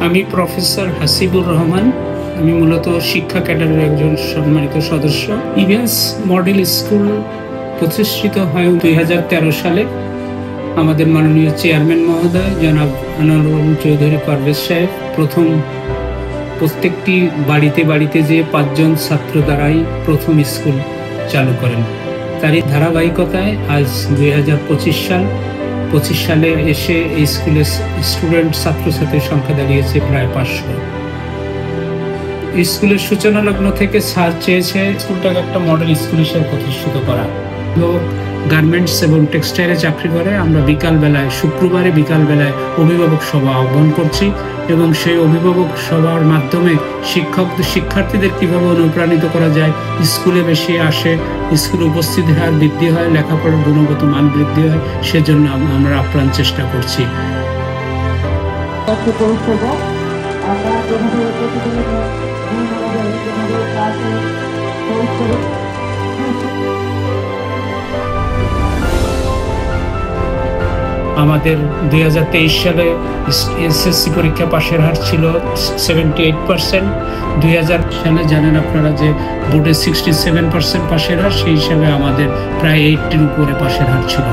আমি প্রফেসর হাসিবুর রহমান। আমি মূলত শিক্ষা ক্যাডারের একজন সম্মানিত সদস্য। ইভেন্স মডেল স্কুল প্রতিষ্ঠিত হয় 2013 সালে। আমাদের মাননীয় চেয়ারম্যান মহোদয় জনাব আনোয়ার চৌধুরী পারভেজ সাহেব প্রথম প্রত্যেকটি বাড়িতে বাড়িতে যে 5 জন ছাত্র দ্বারাই প্রথম স্কুল চালু করেন। তারই ধারাবাহিকতায় আজ 2025 সালে এসে এই স্কুলের স্টুডেন্ট ছাত্রছাত্রীর সংখ্যা দাঁড়িয়েছে প্রায় 500। স্কুলের সূচনা লগ্ন থেকে স্যার চেয়েছে স্কুলটাকে একটা মডেল স্কুল হিসেবে প্রতিষ্ঠিত করা। গার্মেন্টস এবং টেক্সটাইলে চাকরি করে। আমরা শুক্রবারে বিকালবেলায় অভিভাবক সভা আহ্বান করছি এবং সেই অভিভাবক সভার মাধ্যমে শিক্ষার্থীদের কীভাবে অনুপ্রাণিত করা যায়, স্কুলে বেশি আসে, স্কুলে উপস্থিতি হার বৃদ্ধি হয়, লেখাপড়ার গুণগত মান বৃদ্ধি হয়, সেজন্য আমরা আপ্রাণ চেষ্টা করছি। আমাদের 2023 সালে এসএসসি পরীক্ষা পাশের হার ছিল 78%। 2000 সালে জানেন আপনারা যে বোর্ডে 67% পাশের হার, সেই হিসাবে আমাদের প্রায় 80-র উপরে পাশের হার ছিল।